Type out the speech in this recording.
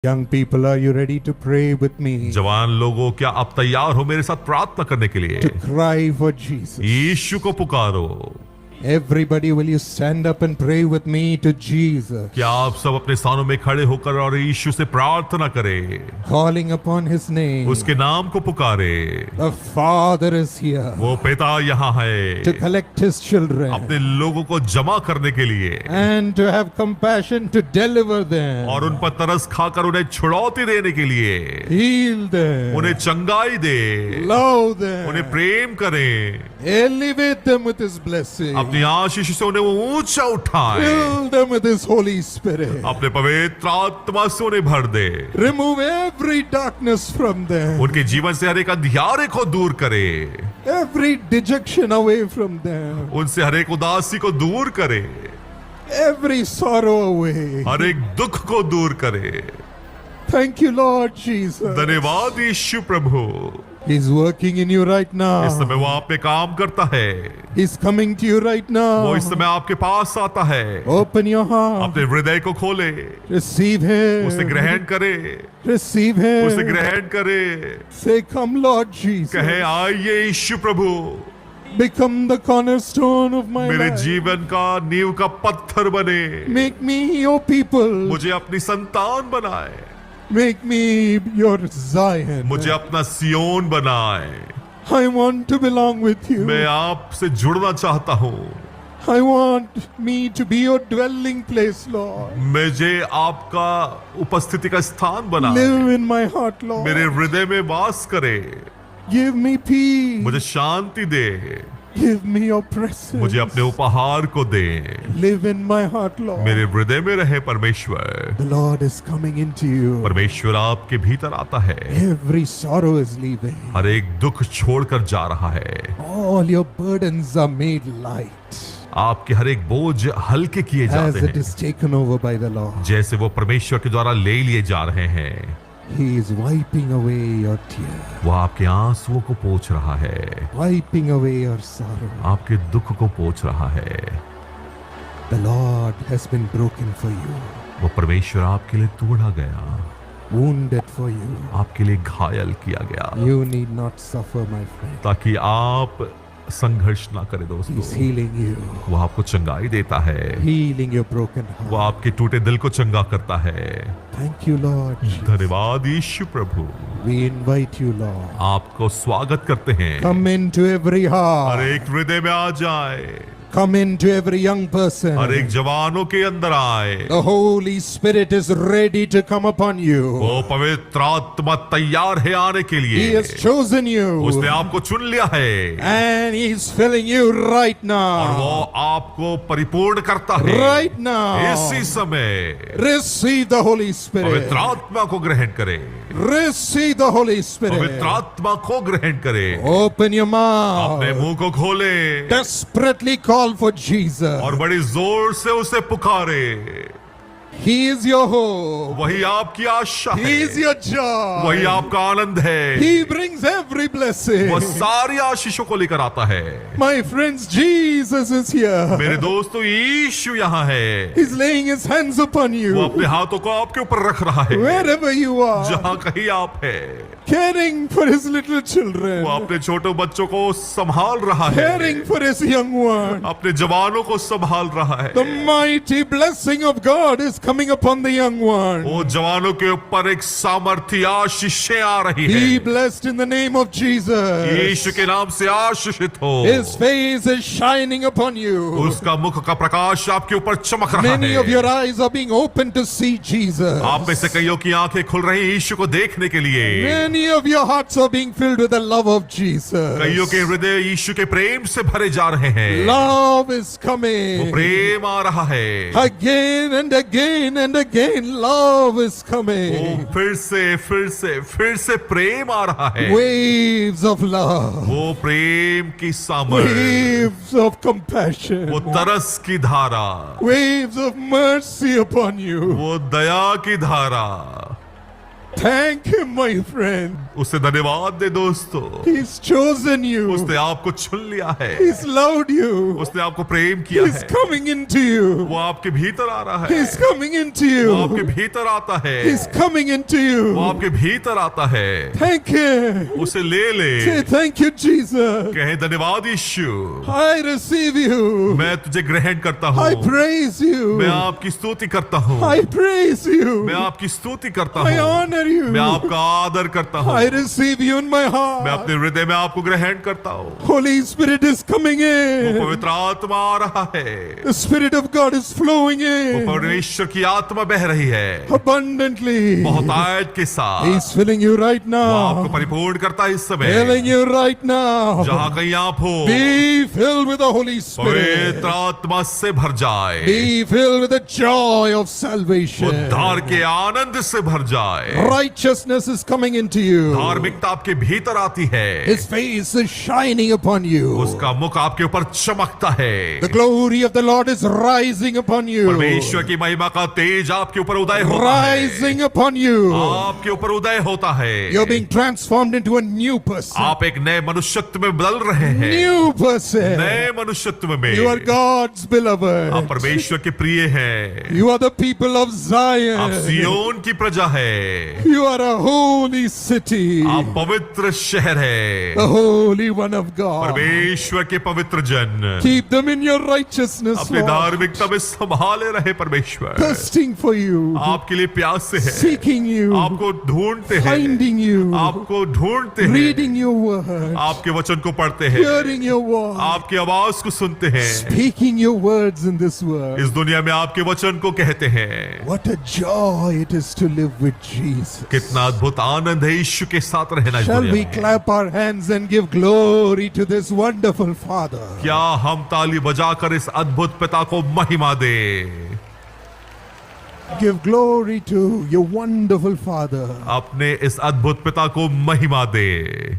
Young people, are you ready to pray with me? जवान लोगों, क्या आप तैयार हो मेरे साथ प्रार्थना करने के लिए? To cry for Jesus. यीशु को पुकारो। Everybody, will you stand up and pray with me to Jesus? क्या आप सब अपने स्थानों में खड़े होकर और यीशु से प्रार्थना करें? Calling upon His name. उसके नाम को पुकारे। The Father is here. वो पिता यहाँ है To collect His children. अपने लोगों को जमा करने के लिए And to have compassion to deliver them. और उन पर तरस खाकर उन्हें छुड़ौती देने के लिए Heal them. उन्हें चंगाई दे, Love them. उन्हें प्रेम करें, Elevate them with His blessing. अपनी आशीष से उन्हें वो ऊंचा उठाए, Fill them with His Holy Spirit. अपने पवित्र आत्मा से उन्हें भर दे, Remove every darkness from them. उनके जीवन से हर एक अंधियारे को दूर करे, Every dejection away from them. उनसे हर एक उदासी को दूर करे, Every sorrow away. हर एक दुख को दूर करे। Thank you, Lord Jesus. धन्यवाद यीशु प्रभु। He's working in you right इस समय now. वो आप पे काम करता है, He's coming to you right वो इस now. समय आपके पास आता है। Open your heart. अपने हृदय को खोले, Receive उसे Him. ग्रहण करे, Receive उसे Him. ग्रहण करे। Say, come, Lord Jesus. कहे आइए यीशु प्रभु, Become the cornerstone of my मेरे life. जीवन का नींव का पत्थर बने, Make me your people. मुझे अपनी संतान बनाए, Make me your Zion. मुझे अपना सियोन बनाए। I want to belong with you. मैं आपसे जुड़ना चाहता हूँ। I want me to be your dwelling place, Lord. मुझे आपका उपस्थिति का स्थान बनाए, Live in my heart, Lord. मेरे हृदय में वास करे, Give me peace. मुझे शांति दे, Give me your presence. मुझे अपने उपहार को दे, Live in my heart, Lord. मेरे हृदय में रहे परमेश्वर। The Lord is coming into you. परमेश्वर आपके भीतर आता है, Every sorrow is leaving. हर एक दुख छोड़कर जा रहा है। All your burdens are made light आपके हर एक बोझ हल्के किए as जाते it हैं, is taken over by the Lord. जैसे वो परमेश्वर के द्वारा ले लिए जा रहे हैं। He is wiping away your tears, वो आपके आंसुओं को पोंछ रहा है, wiping away your sorrow. आपके दुख को पोंछ रहा है। The Lord has been broken for you, वो परमेश्वर आपके लिए तोड़ा गया, wounded for you. आपके लिए घायल किया गया, You need not suffer, my friend. ताकि आप संघर्ष ना करें He's दोस्तों। healing you, वो आपको चंगाई देता है, healing your broken वो heart. आपके टूटे दिल को चंगा करता है। Thank you, Lord. धन्यवाद यीशु प्रभु। We invite you, Lord. आपको स्वागत करते हैं। Come into every हर heart. एक हृदय में आ जाए, Come into every young person. हर एक जवानों के अंदर आए। The Holy Spirit is ready to come upon you. वो पवित्र आत्मा तैयार है आने के He लिए। has chosen उसने you. आपको चुन लिया है And He's filling you right और वो now. आपको परिपूर्ण करता है Right now. इसी समय। Receive the Holy Spirit. पवित्र आत्मा को ग्रहण करें, Receive the Holy Spirit. पवित्र आत्मा को ग्रहण करें। Open your अपने mouth. मुंह को खोले Desperately call for Jesus. और बड़ी जोर से उसे पुकारे। He is your hope. वही आपकी आशा He है, is your joy. वही आपका आनंद है। He brings every blessing. वो सारी आशीषों को लेकर आता है। My friends, Jesus is here. मेरे दोस्तों, यीशु यहाँ है। He's laying His hands upon वो you. अपने हाथों को आपके ऊपर रख रहा है, Wherever you are. जहाँ कहीं आप है। Caring for His little children. वो अपने छोटे बच्चों को संभाल रहा है, Caring for His young one. अपने जवानों को संभाल रहा है। The mighty blessing of God is coming upon the young one. वो जवानों के ऊपर एक सामर्थ्य आशीषें आ रही Be है। blessed in the name of Jesus. यीशु के नाम से आशीषित हो। His face is shining upon you. उसका मुख का प्रकाश आपके ऊपर चमक रहा Many of है। your eyes are being opened to see Jesus. आप में से कईयों की आंखें खुल रही हैं यीशु को देखने के लिए। Many of your hearts are being filled with the love of Jesus. कईयों के हृदय यीशु के प्रेम से भरे जा रहे हैं। Love is वो coming. प्रेम आ रहा है। Again and again and again, love is वो coming. फिर से प्रेम आ रहा है। Waves of love. वो प्रेम की सामर्थ, Waves of compassion. वो तरस की धारा, Waves of mercy upon you. वो दया की धारा। Thank him, my friend. उसे धन्यवाद दे दोस्तों, He's chosen you. उसने आपको चुन लिया है, He's loved you. उसने आपको प्रेम किया He's है, coming into you. वो आपके भीतर आ रहा है, He's coming into वो आपके you. भीतर आता है, He's coming into वो you. आपके भीतर आता है, Thank him. उसे ले ले, Say thank you, Jesus. कहे धन्यवाद यीशु, I receive you. मैं तुझे ग्रहण करता I हूँ, praise मैं you. आपकी स्तुति करता हूँ, I praise मैं you. आपकी स्तुति करता I हूँ, honor you. मैं आपका आदर करता हूँ, I receive you in my मैं heart. अपने हृदय में आपको ग्रहण करता हूँ। Holy Spirit is coming वो in. पवित्र आत्मा आ रहा है, The Spirit of God is flowing वो in परमेश्वर की आत्मा बह रही है abundantly. बहुतायत के साथ। He's filling you right वो आपको now. परिपूर्ण करता है इस समय, Filling you right now. जहाँ कहीं आप हो, Be filled with the Holy Spirit. पवित्र आत्मा से भर जाए, Be filled with the joy of salvation. उद्धार के आनंद से भर जाए। Righteousness is coming into you. धार्मिकता आपके भीतर आती है, His face is shining upon you. उसका मुख आपके ऊपर चमकता है, The glory of the Lord is rising upon you. परमेश्वर की महिमा का तेज आपके ऊपर उदय होता है, Rising upon you. आपके ऊपर उदय होता है। You're being transformed into a new person. आप एक नए मनुष्यत्व में बदल रहे हैं, New person. नए मनुष्यत्व में। You are God's आप beloved. परमेश्वर के प्रिय हैं, You are the people of आप Zion. सियोन की प्रजा है, You are a holy city. आप पवित्र शहर है, The Holy One of God. परमेश्वर के पवित्र जन। Keep them in your righteousness, अपनी Lord. धार्मिकता में संभाले रहे परमेश्वर, Thirsting for you. आपके लिए प्यासे है, Seeking you. आपको ढूंढते हैं, Finding you. आपको ढूंढते हैं, Reading your word. आपके वचन को पढ़ते हैं, Hearing your word. आपकी आवाज को सुनते हैं, Speaking your words in this world. इस दुनिया में आपके वचन को कहते हैं। What a joy it is to live with Jesus. कितना अद्भुत आनंद है यीशु के साथ रहना इस Shall दुनिया we में। clap our hands and give glory to this wonderful Father? क्या हम ताली बजाकर इस अद्भुत पिता को महिमा दें? Give glory to your wonderful Father. अपने इस अद्भुत पिता को महिमा दें।